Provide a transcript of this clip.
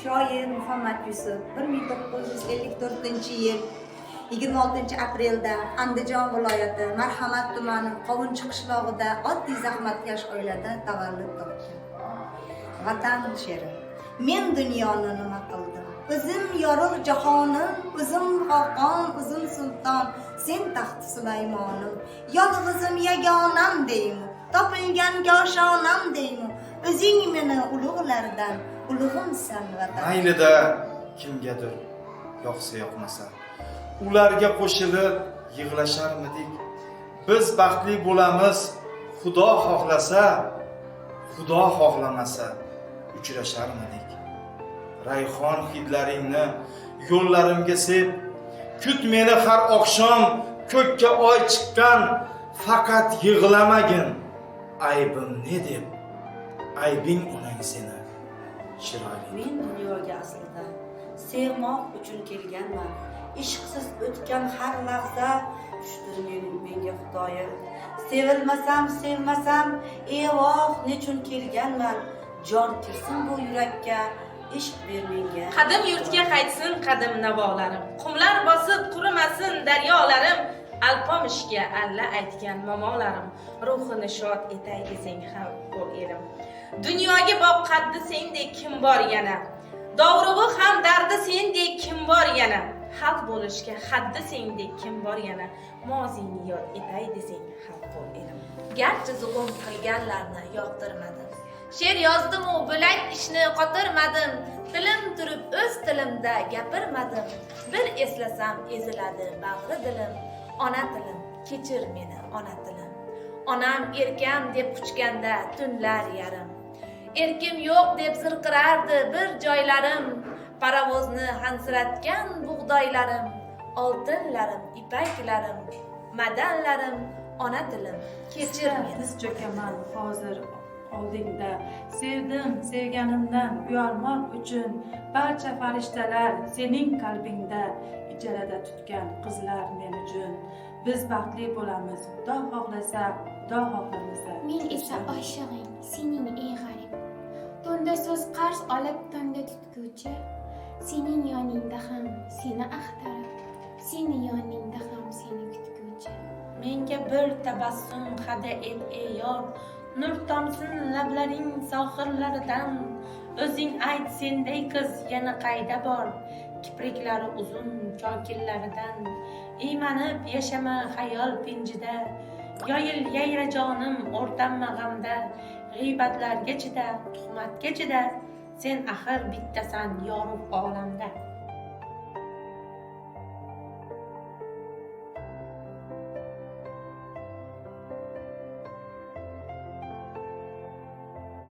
Shoir Muhammad Yusuf 1954-yil 26-aprelda Andijon viloyati Marhamat tumani Qovunchi qishlog'ida oddiy zahmatkash oilada tavallud topgan. Vatan she'ri. Men dunyoni nima qildim? O'zim yorug' jahonim, o'zim xoqon, o'zim sulton, sen taxt Sulaymonim. Yolg'izim yagonam deymi? Topilgan koshonam deymi? O'zing meni ulug'lardan ulug'imsan vatan. Maylida kimgadir yoqsa yoqmasa, ularga qo'shilib yig'lasharmidik. Biz baxtli bo'lamiz, Xudo xohlasa, Xudo xohlamasa uchrasharmidik. Rayhon hidlaringni yo'llarimga sep, kut meni har oqshom ko'kka oy chiqqan, faqat yig'lamagin. Aybim ne deb? Aybing onang seni chiroyli. Men dunyoga aslida sevmoq uchun kelganman. Ishqsiz o'tgan har lahza tushdir menga Xudoyim. Sevilmasam, sevmasam, evoh nechun kelganman. Jon kirsin bu yurakka, ishq ber menga. Qadim yurtga qaytsin qadim navolarim. Qumlar bosib qurimasin daryolarim. Alpomishga alla aytgan momolarim. Ruhini shod etay desang ham bo'l elim. Dunyoga boqqaddi sendek kim bor yana? Dovrug'i ham dardi sendek kim bor yana? Xalq bo'lishga haddi sendek kim bor yana? Moziyni yod etay desang ham bo'l elim. Garchi zug'um qilganlarni yoqtirmadim. She'r yozdim-u bo'lak ishni qotirmadim. Tilim turib o'z tilimda gapirmadim. Bir eslasam eziladi bag'ri dilim. Ona tilim, kechir meni ona tilim. Onam erkam deb quchganda tunlar yarim. Erkim yo'q deb zirqirardi bir joylarim. Parovozni hansiratgan bug'doylarim. Oltinlarim, ipaklarim, madanlarim, ona tilim, kechir meni. Tiz cho'kaman hozir oldingda. Sevdim, sevganimdan uyalmoq uchun barcha farishtalar sening qalbingda. Ijarada tutgan qizlar men uchun. Biz baxtli bo'lamiz, Xudo xohlasa, Xudo xohlamasa. Men esa oshig'ing, sening eng g'arib. Tunda so'z qarz olib tunda tutguvchi. Sening yoningda ham seni axtarib, seni yoningda ham seni kutguvchi. Menga bir tabassum hada et ey yor, nur tomsin lablaring sohillaridan. O'zing ayt senday qiz yana qayda bor? Kipriklari uzun kokillaridan. Iymanib yashama xayol pinjida, yoyil yayra jonim o'rtanma g'amda. G'iybatlarga chida, tuhmatga chida, sen axir bittasan yorug' olamda.